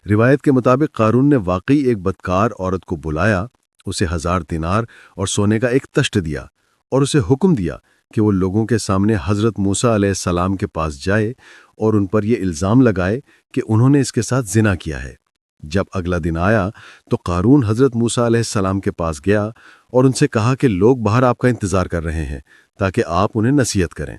روایت کے مطابق قارون نے واقعی ایک بدکار عورت کو بلایا، اسے 1000 دینار اور سونے کا ایک تشت دیا اور اسے حکم دیا کہ وہ لوگوں کے سامنے حضرت موسیٰ علیہ السلام کے پاس جائے اور ان پر یہ الزام لگائے کہ انہوں نے اس کے ساتھ زنا کیا ہے۔ جب اگلا دن آیا تو قارون حضرت موسیٰ علیہ السلام کے پاس گیا اور ان سے کہا کہ لوگ باہر آپ کا انتظار کر رہے ہیں تاکہ آپ انہیں نصیحت کریں۔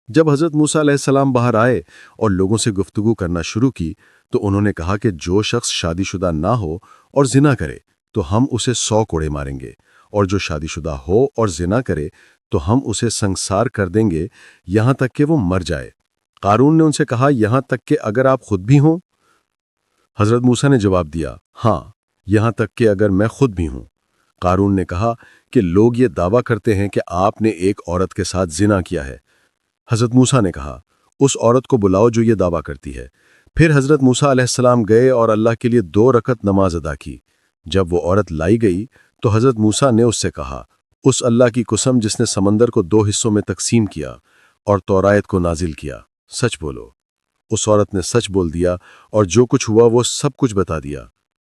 جب حضرت موسیٰ علیہ السلام باہر آئے اور لوگوں سے گفتگو کرنا شروع کی تو انہوں نے کہا کہ جو شخص شادی شدہ نہ ہو اور زنا کرے تو ہم اسے 100 کوڑے ماریں گے، اور جو شادی شدہ ہو اور زنا کرے تو ہم اسے سنگسار کر دیں گے یہاں تک کہ وہ مر جائے۔ قارون نے ان سے کہا یہاں تک کہ اگر آپ خود بھی ہوں؟ حضرت موسیٰ نے جواب دیا ہاں، یہاں تک کہ اگر میں خود بھی ہوں۔ قارون نے کہا کہ لوگ یہ دعویٰ کرتے ہیں کہ آپ نے ایک عورت کے ساتھ زنا کیا ہے۔ حضرت موسیٰ نے کہا اس عورت کو بلاؤ جو یہ دعویٰ کرتی ہے۔ پھر حضرت موسیٰ علیہ السلام گئے اور اللہ کے لیے 2 رکعت نماز ادا کی۔ جب وہ عورت لائی گئی تو حضرت موسیٰ نے اس سے کہا اس اللہ کی قسم جس نے سمندر کو 2 حصوں میں تقسیم کیا اور تورات کو نازل کیا، سچ بولو۔ اس عورت نے سچ بول دیا اور جو کچھ ہوا وہ سب کچھ بتا دیا۔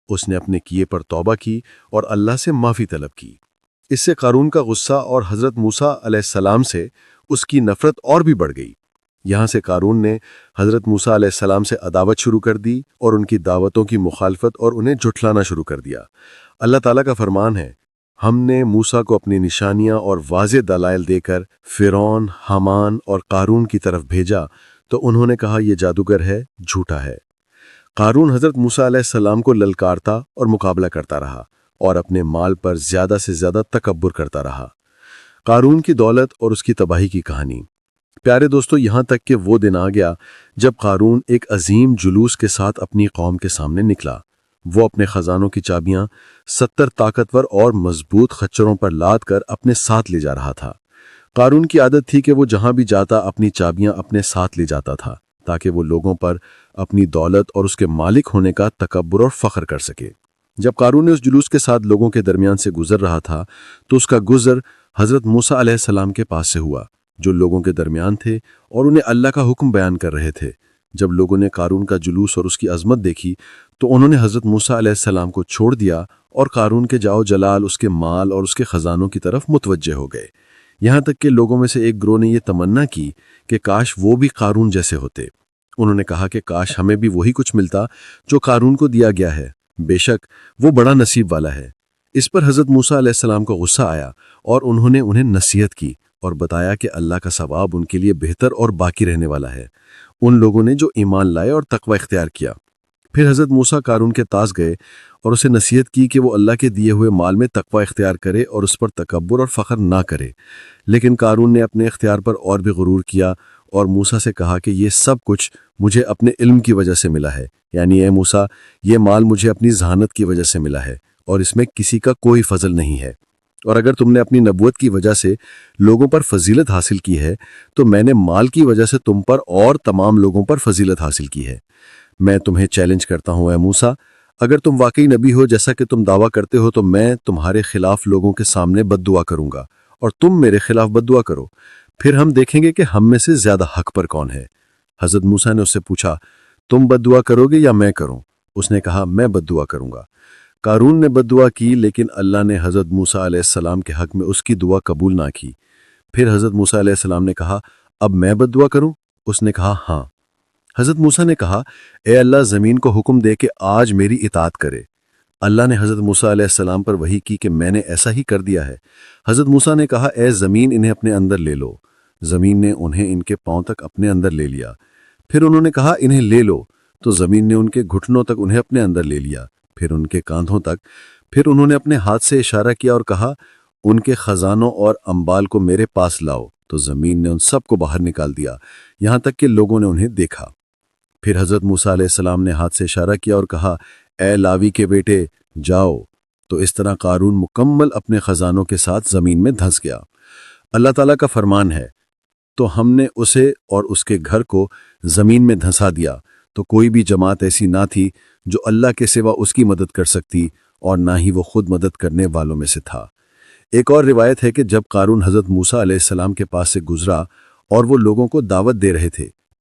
اس نے اپنے کیے پر توبہ کی اور اللہ سے معافی طلب کی۔ اس سے قارون کا غصہ اور حضرت موسیٰ علیہ السلام سے اس کی نفرت اور بھی بڑھ گئی۔ یہاں سے قارون نے حضرت موسیٰ علیہ السلام سے عداوت شروع کر دی اور ان کی دعوتوں کی مخالفت اور انہیں جھٹلانا شروع کر دیا۔ اللہ تعالیٰ کا فرمان ہے، ہم نے موسیٰ کو اپنی نشانیاں اور واضح دلائل دے کر فرعون، حامان اور قارون کی طرف بھیجا تو انہوں نے کہا یہ جادوگر ہے، جھوٹا ہے۔ قارون حضرت موسیٰ علیہ السلام کو للکارتا اور مقابلہ کرتا رہا اور اپنے مال پر زیادہ سے زیادہ تکبر کرتا رہا۔ قارون کی دولت اور اس کی تباہی کی کہانی۔ پیارے دوستو، یہاں تک کہ وہ دن آ گیا جب قارون ایک عظیم جلوس کے ساتھ اپنی قوم کے سامنے نکلا۔ وہ اپنے خزانوں کی چابیاں 70 طاقتور اور مضبوط خچروں پر لاد کر اپنے ساتھ لے جا رہا تھا۔ قارون کی عادت تھی کہ وہ جہاں بھی جاتا اپنی چابیاں اپنے ساتھ لے جاتا تھا تاکہ وہ لوگوں پر اپنی دولت اور اس کے مالک ہونے کا تکبر اور فخر کر سکے۔ جب قارون نے اس جلوس کے ساتھ لوگوں کے درمیان سے گزر رہا تھا تو اس کا گزر حضرت موسیٰ علیہ السلام کے پاس سے ہوا، جو لوگوں کے درمیان تھے اور انہیں اللہ کا حکم بیان کر رہے تھے۔ جب لوگوں نے قارون کا جلوس اور اس کی عظمت دیکھی تو انہوں نے حضرت موسیٰ علیہ السلام کو چھوڑ دیا اور قارون کے جاؤ جلال، اس کے مال اور اس کے خزانوں کی طرف متوجہ ہو گئے۔ یہاں تک کہ لوگوں میں سے ایک گروہ نے یہ تمنا کی کہ کاش وہ بھی قارون جیسے ہوتے۔ انہوں نے کہا کہ کاش ہمیں بھی وہی کچھ ملتا جو قارون کو دیا گیا ہے، بے شک وہ بڑا نصیب والا ہے۔ اس پر حضرت موسیٰ علیہ السلام کو غصہ آیا اور انہوں نے انہیں نصیحت کی اور بتایا کہ اللہ کا ثواب ان کے لیے بہتر اور باقی رہنے والا ہے، ان لوگوں نے جو ایمان لائے اور تقوی اختیار کیا۔ پھر حضرت موسیٰ قارون کے پاس گئے اور اسے نصیحت کی کہ وہ اللہ کے دیے ہوئے مال میں تقوی اختیار کرے اور اس پر تکبر اور فخر نہ کرے۔ لیکن قارون نے اپنے اختیار پر اور بھی غرور کیا اور موسیٰ سے کہا کہ یہ سب کچھ مجھے اپنے علم کی وجہ سے ملا ہے، یعنی اے موسیٰ، یہ مال مجھے اپنی ذہانت کی وجہ سے ملا ہے اور اس میں کسی کا کوئی فضل نہیں ہے۔ اور اگر تم نے اپنی نبوت کی وجہ سے لوگوں پر فضیلت حاصل کی ہے تو میں نے مال کی وجہ سے تم پر اور تمام لوگوں پر فضیلت حاصل کی ہے۔ میں تمہیں چیلنج کرتا ہوں اے موسیٰ، اگر تم واقعی نبی ہو جیسا کہ تم دعویٰ کرتے ہو تو میں تمہارے خلاف لوگوں کے سامنے بد دعا کروں گا اور تم میرے خلاف بد دعا کرو، پھر ہم دیکھیں گے کہ ہم میں سے زیادہ حق پر کون ہے۔ حضرت موسیٰ نے اس سے پوچھا تم بد دعا کرو گے یا میں کروں؟ اس نے کہا میں بد دعا کروں گا۔ قارون نے بد دعا کی لیکن اللہ نے حضرت موسیٰ علیہ السلام کے حق میں اس کی دعا قبول نہ کی۔ پھر حضرت موسیٰ علیہ السلام نے کہا اب میں بد دعا کروں؟ اس نے کہا ہاں۔ حضرت موسیٰ نے کہا اے اللہ، زمین کو حکم دے کہ آج میری اطاعت کرے۔ اللہ نے حضرت موسیٰ علیہ السلام پر وحی کی کہ میں نے ایسا ہی کر دیا ہے۔ حضرت موسیٰ نے کہا اے زمین، انہیں اپنے اندر لے لو۔ زمین نے انہیں ان کے پاؤں تک اپنے اندر لے لیا۔ پھر انہوں نے کہا انہیں لے لو، تو زمین نے ان کے گھٹنوں تک انہیں اپنے اندر لے لیا، پھر ان کے کاندھوں تک۔ پھر انہوں نے اپنے ہاتھ سے اشارہ کیا اور کہا ان کے خزانوں اور انبال کو میرے پاس لاؤ، تو زمین نے ان سب کو باہر نکال دیا، یہاں تک کہ لوگوں نے انہیں دیکھا۔ پھر حضرت موسیٰ علیہ السلام نے ہاتھ سے اشارہ کیا اور کہا اے لاوی کے بیٹے جاؤ، تو اس طرح قارون مکمل اپنے خزانوں کے ساتھ زمین میں دھنس گیا۔ اللہ تعالیٰ کا فرمان ہے، تو ہم نے اسے اور اس کے گھر کو زمین میں دھنسا دیا، تو کوئی بھی جماعت ایسی نہ تھی جو اللہ کے سوا اس کی مدد کر سکتی، اور نہ ہی وہ خود مدد کرنے والوں میں سے تھا۔ ایک اور روایت ہے کہ جب قارون حضرت موسیٰ علیہ السلام کے پاس سے گزرا اور وہ لوگوں کو دعوت دے رہے تھے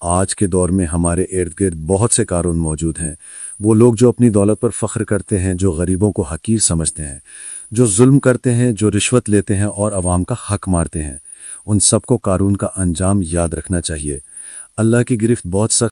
آج کے دور میں ہمارے ارد گرد بہت سے قارون موجود ہیں، وہ لوگ جو اپنی دولت پر فخر کرتے ہیں، جو غریبوں کو حقیر سمجھتے ہیں، جو ظلم کرتے ہیں، جو رشوت لیتے ہیں اور عوام کا حق مارتے ہیں۔ ان سب کو قارون کا انجام یاد رکھنا چاہیے۔ اللہ کی گرفت بہت سخت